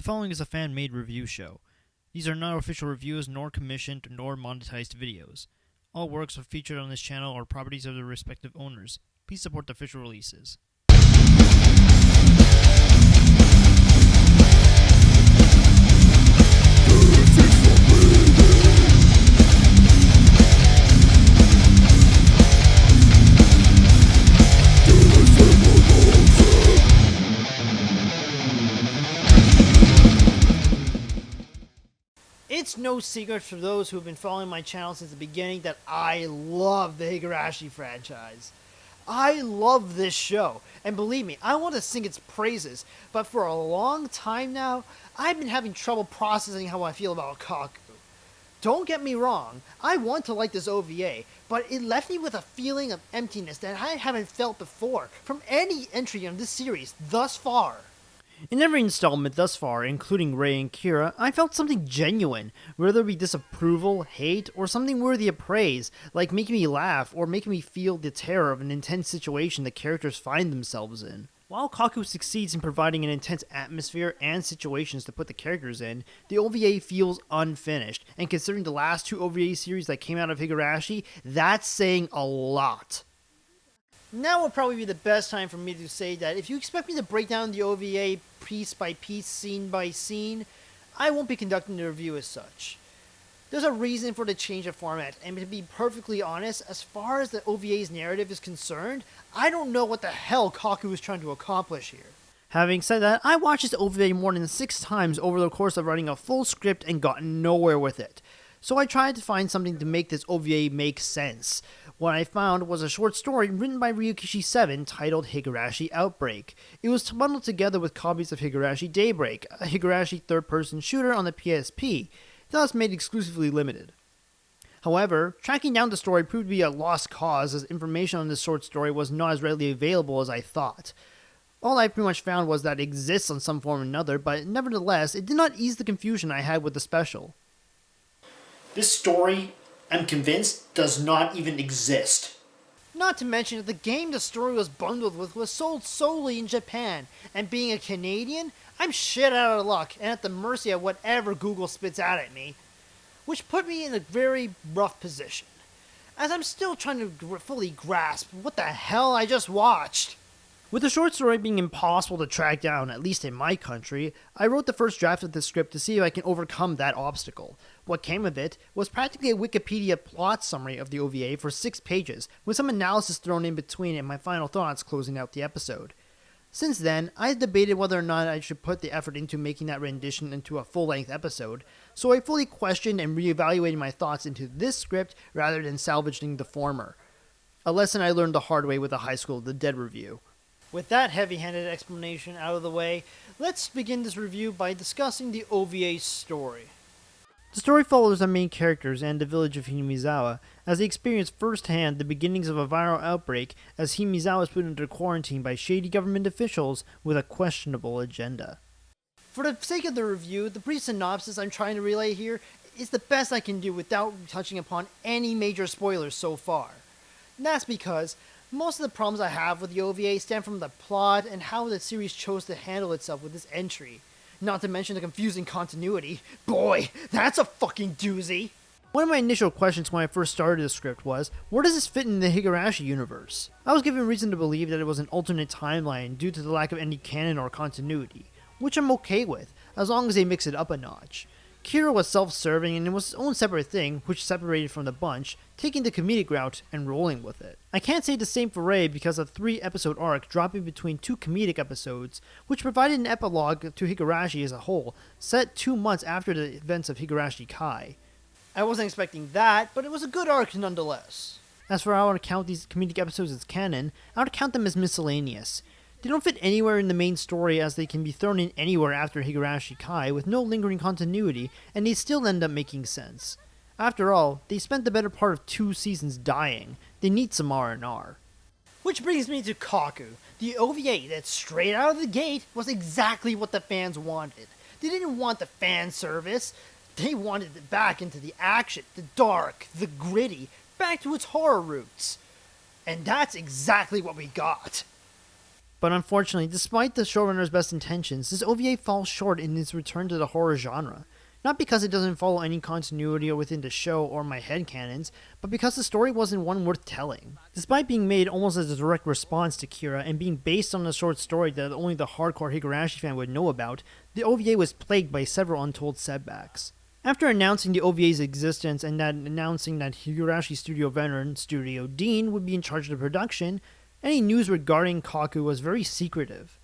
following is a fan-made review show. These are not official reviews, nor commissioned, nor monetized videos. All works featured on this channel are properties of their respective owners. Please support the official releases. It's no secret for those who have been following my channel since the beginning that I love the Higurashi franchise. I love this show, and believe me, I want to sing its praises, but for a long time now, I've been having trouble processing how I feel about Kaku. Don't get me wrong, I want to like this OVA, but it left me with a feeling of emptiness that I haven't felt before from any entry in this series thus far. In every installment thus far, including Rei and Kira, I felt something genuine, whether it be disapproval, hate, or something worthy of praise, like making me laugh or making me feel the terror of an intense situation the characters find themselves in. While Kaku succeeds in providing an intense atmosphere and situations to put the characters in, the OVA feels unfinished, and considering the last two OVA series that came out of Higurashi, that's saying a lot. Now would probably be the best time for me to say that if you expect me to break down the OVA piece by piece, scene by scene, I won't be conducting the review as such. There's a reason for the change of format, and to be perfectly honest, as far as the OVA's narrative is concerned, I don't know what the hell Kaku is trying to accomplish here. Having said that, I watched this OVA more than 6 times over the course of writing a full script and got nowhere with it. So I tried to find something to make this OVA make sense. What I found was a short story written by Ryukishi 7 titled Higurashi Outbreak. It was bundled together with copies of Higurashi Daybreak, a Higurashi third-person shooter on the PSP, thus made exclusively limited. However, tracking down the story proved to be a lost cause as information on this short story was not as readily available as I thought. All I pretty much found was that it exists in some form or another, but nevertheless, it did not ease the confusion I had with the special. This story, I'm convinced, does not even exist. Not to mention that the game the story was bundled with was sold solely in Japan, and being a Canadian, I'm shit out of luck and at the mercy of whatever Google spits out at me, which put me in a very rough position, as I'm still trying to fully grasp what the hell I just watched. With the short story being impossible to track down, at least in my country, I wrote the first draft of the script to see if I can overcome that obstacle. What came of it was practically a Wikipedia plot summary of the OVA for 6 pages, with some analysis thrown in between and my final thoughts closing out the episode. Since then, I debated whether or not I should put the effort into making that rendition into a full-length episode, so I fully questioned and reevaluated my thoughts into this script rather than salvaging the former. A lesson I learned the hard way with the High School of the Dead review. With that heavy-handed explanation out of the way, let's begin this review by discussing the OVA story. The story follows our main characters and the village of Himizawa as they experience firsthand the beginnings of a viral outbreak as Himizawa is put under quarantine by shady government officials with a questionable agenda. For the sake of the review, the brief synopsis I'm trying to relay here is the best I can do without touching upon any major spoilers so far. And that's because most of the problems I have with the OVA stem from the plot and how the series chose to handle itself with this entry. Not to mention the confusing continuity. Boy, that's a fucking doozy! One of my initial questions when I first started the script was, where does this fit in the Higurashi universe? I was given reason to believe that it was an alternate timeline due to the lack of any canon or continuity, which I'm okay with, as long as they mix it up a notch. Kira was self-serving and it was its own separate thing, which separated from the bunch, taking the comedic route and rolling with it. I can't say the same for Rei because of the 3-episode arc dropping between 2 comedic episodes, which provided an epilogue to Higurashi as a whole, set 2 months after the events of Higurashi Kai. I wasn't expecting that, but it was a good arc nonetheless. As for how I want to count these comedic episodes as canon, I want to count them as miscellaneous. They don't fit anywhere in the main story as they can be thrown in anywhere after Higurashi Kai with no lingering continuity, and they still end up making sense. After all, they spent the better part of 2 seasons dying. They need some R&R. Which brings me to Kaku, the OVA that straight out of the gate was exactly what the fans wanted. They didn't want the fan service, they wanted it back into the action, the dark, the gritty, back to its horror roots. And that's exactly what we got. But unfortunately, despite the showrunner's best intentions, this OVA falls short in its return to the horror genre. Not because it doesn't follow any continuity within the show or my headcanons, but because the story wasn't one worth telling. Despite being made almost as a direct response to Kira and being based on a short story that only the hardcore Higurashi fan would know about, the OVA was plagued by several untold setbacks. After announcing the OVA's existence and announcing that Higurashi studio veteran Studio Dean would be in charge of the production, any news regarding Kaku was very secretive.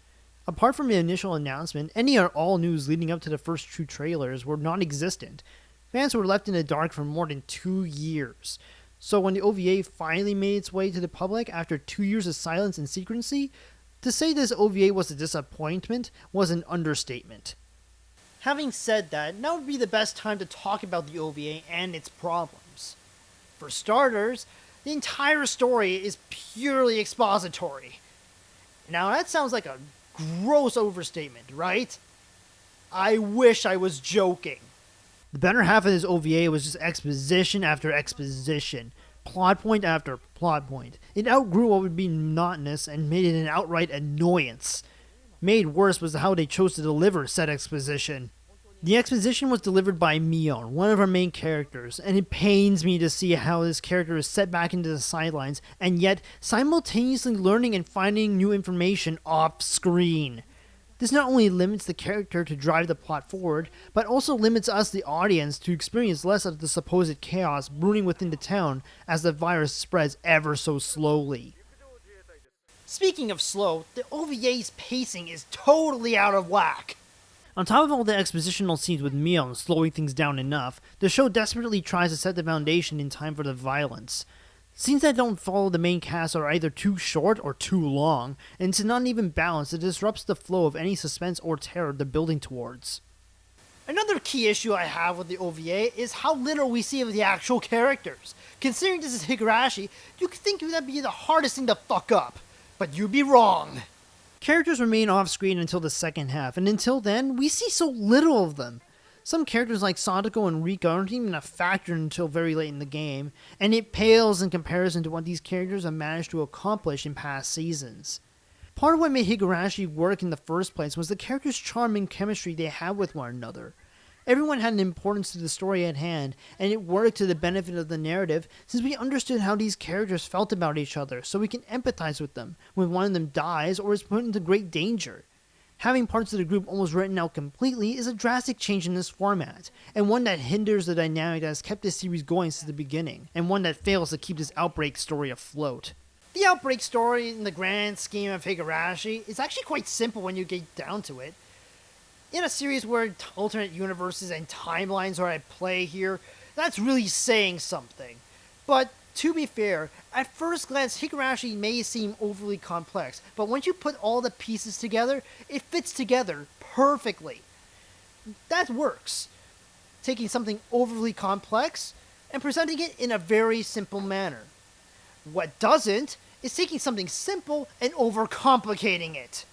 Apart from the initial announcement, any or all news leading up to the first two trailers were non-existent. Fans were left in the dark for more than 2 years. So when the OVA finally made its way to the public after 2 years of silence and secrecy, to say this OVA was a disappointment was an understatement. Having said that, now would be the best time to talk about the OVA and its problems. For starters, the entire story is purely expository. Now that sounds like a gross overstatement, right? I wish I was joking. The better half of this OVA was just exposition after exposition, plot point after plot point. It outgrew what would be monotonous and made it an outright annoyance. Made worse was how they chose to deliver said exposition. The exposition was delivered by Mion, one of our main characters, and it pains me to see how this character is set back into the sidelines, and yet simultaneously learning and finding new information off screen. This not only limits the character to drive the plot forward, but also limits us, the audience, to experience less of the supposed chaos brewing within the town as the virus spreads ever so slowly. Speaking of slow, the OVA's pacing is totally out of whack. On top of all the expositional scenes with Mion slowing things down enough, the show desperately tries to set the foundation in time for the violence. Scenes that don't follow the main cast are either too short or too long, and it's not even balanced. It disrupts the flow of any suspense or terror they're building towards. Another key issue I have with the OVA is how little we see of the actual characters. Considering this is Higurashi, you could think that'd be the hardest thing to fuck up, but you'd be wrong. Characters remain off-screen until the second half, and until then, we see so little of them. Some characters like Sadako and Rika aren't even a factor until very late in the game, and it pales in comparison to what these characters have managed to accomplish in past seasons. Part of what made Higurashi work in the first place was the characters' charm and chemistry they had with one another. Everyone had an importance to the story at hand, and it worked to the benefit of the narrative since we understood how these characters felt about each other, so we can empathize with them when one of them dies or is put into great danger. Having parts of the group almost written out completely is a drastic change in this format, and one that hinders the dynamic that has kept this series going since the beginning, and one that fails to keep this Outbreak story afloat. The Outbreak story, in the grand scheme of Higurashi, is actually quite simple when you get down to it. In a series where alternate universes and timelines are at play here, that's really saying something. But to be fair, at first glance Higurashi may seem overly complex, but once you put all the pieces together, it fits together perfectly. That works. Taking something overly complex and presenting it in a very simple manner. What doesn't is taking something simple and overcomplicating it.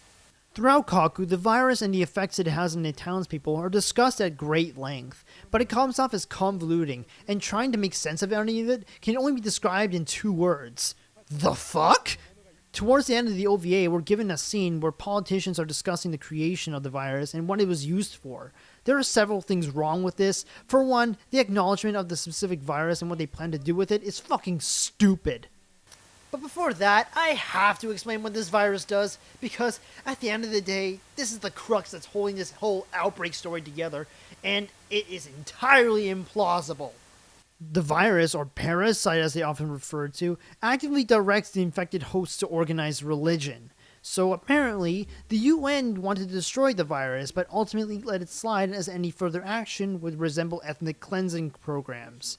Throughout Kaku, the virus and the effects it has on the townspeople are discussed at great length, but it comes off as convoluting, and trying to make sense of any of it can only be described in 2 words. The fuck? Towards the end of the OVA, we're given a scene where politicians are discussing the creation of the virus and what it was used for. There are several things wrong with this. For one, the acknowledgement of the specific virus and what they plan to do with it is fucking stupid. But before that, I have to explain what this virus does, because at the end of the day, this is the crux that's holding this whole Outbreak story together, and it is entirely implausible. The virus, or parasite as they often refer to, actively directs the infected hosts to organize religion. So apparently, the UN wanted to destroy the virus, but ultimately let it slide as any further action would resemble ethnic cleansing programs.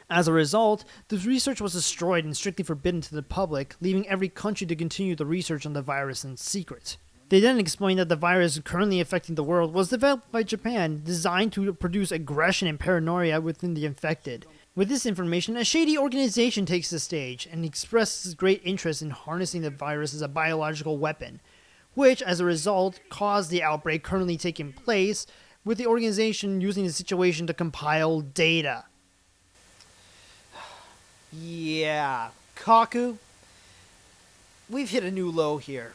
As a result, the research was destroyed and strictly forbidden to the public, leaving every country to continue the research on the virus in secret. They then explained that the virus currently affecting the world was developed by Japan, designed to produce aggression and paranoia within the infected. With this information, a shady organization takes the stage and expresses great interest in harnessing the virus as a biological weapon, which, as a result, caused the outbreak currently taking place, with the organization using the situation to compile data. Yeah, Kaku, we've hit a new low here.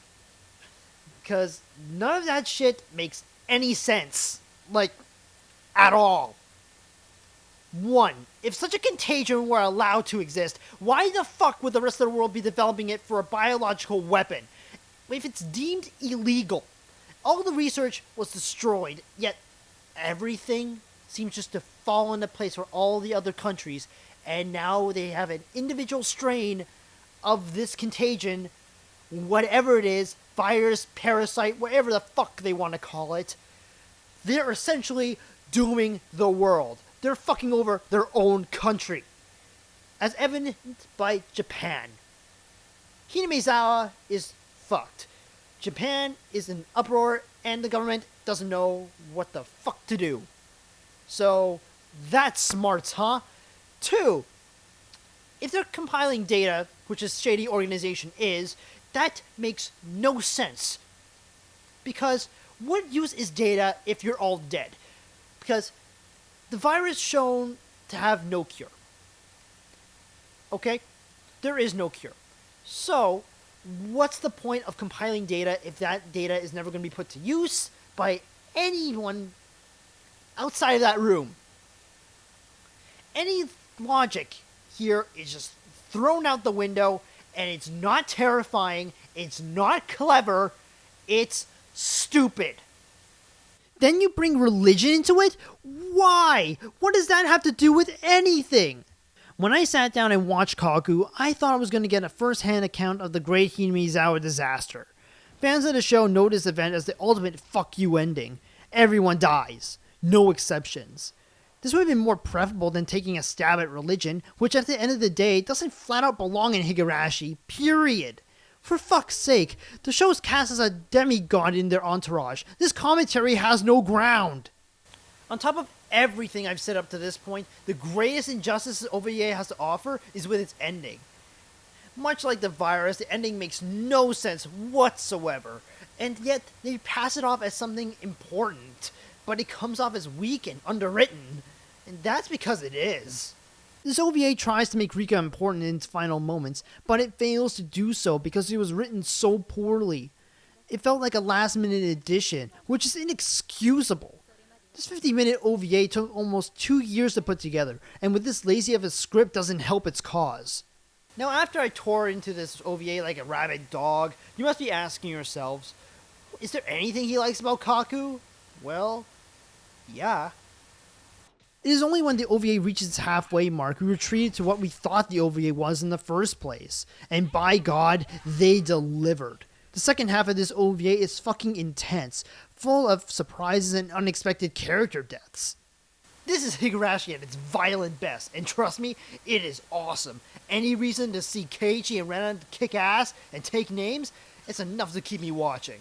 Because none of that shit makes any sense. Like, at all. 1. If such a contagion were allowed to exist, why the fuck would the rest of the world be developing it for a biological weapon? If it's deemed illegal, all the research was destroyed, yet everything seems just to fall into place for all the other countries, and now they have an individual strain of this contagion, whatever it is, virus, parasite, whatever the fuck they want to call it. They're essentially dooming the world. They're fucking over their own country. As evidenced by Japan. Higurashi is fucked. Japan is in uproar, and the government doesn't know what the fuck to do. So, that's smarts, huh? 2. If they're compiling data, which a shady organization is, that makes no sense. Because what use is data if you're all dead? Because the virus shown to have no cure. Okay? There is no cure. So, what's the point of compiling data if that data is never going to be put to use by anyone outside of that room? Any logic here is just thrown out the window, and it's not terrifying, it's not clever, it's stupid. Then you bring religion into it? Why? What does that have to do with anything? When I sat down and watched Kaku, I thought I was going to get a first-hand account of the great Higurashi disaster. Fans of the show know this event as the ultimate fuck you ending. Everyone dies. No exceptions. This would have been more preferable than taking a stab at religion, which at the end of the day doesn't flat out belong in Higurashi, period. For fuck's sake, the show's cast as a demigod in their entourage. This commentary has no ground. On top of everything I've said up to this point, the greatest injustice OVA has to offer is with its ending. Much like the virus, the ending makes no sense whatsoever, and yet they pass it off as something important, but it comes off as weak and underwritten, and that's because it is. This OVA tries to make Rika important in its final moments, but it fails to do so because it was written so poorly. It felt like a last-minute addition, which is inexcusable. This 50-minute OVA took almost 2 years to put together, and with this lazy of a script doesn't help its cause. Now, after I tore into this OVA like a rabid dog, you must be asking yourselves, is there anything he likes about Kaku? Well, yeah. It is only when the OVA reaches its halfway mark we retreated to what we thought the OVA was in the first place. And by God, they delivered. The second half of this OVA is fucking intense, full of surprises and unexpected character deaths. This is Higurashi at its violent best, and trust me, it is awesome. Any reason to see Keiichi and Rena kick ass and take names, it's enough to keep me watching.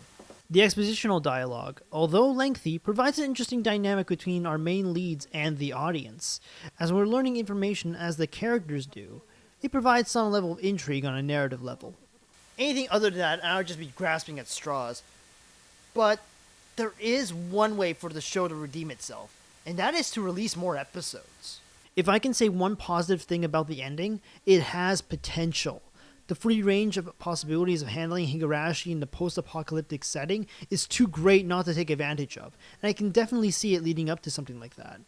The expositional dialogue, although lengthy, provides an interesting dynamic between our main leads and the audience. As we're learning information as the characters do, it provides some level of intrigue on a narrative level. Anything other than that, I would just be grasping at straws. But there is one way for the show to redeem itself, and that is to release more episodes. If I can say one positive thing about the ending, it has potential. The free range of possibilities of handling Higurashi in the post-apocalyptic setting is too great not to take advantage of, and I can definitely see it leading up to something like that.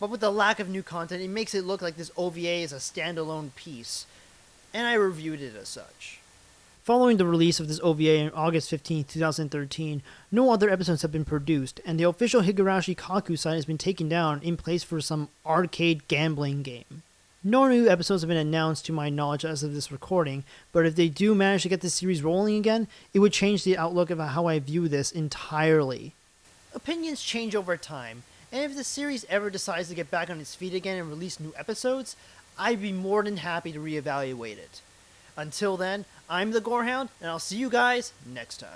But with the lack of new content, it makes it look like this OVA is a standalone piece, and I reviewed it as such. Following the release of this OVA on August 15, 2013, no other episodes have been produced, and the official Higurashi Kaku site has been taken down in place for some arcade gambling game. No new episodes have been announced to my knowledge as of this recording, but if they do manage to get this series rolling again, it would change the outlook of how I view this entirely. Opinions change over time, and if the series ever decides to get back on its feet again and release new episodes, I'd be more than happy to reevaluate it. Until then, I'm the Gorehound, and I'll see you guys next time.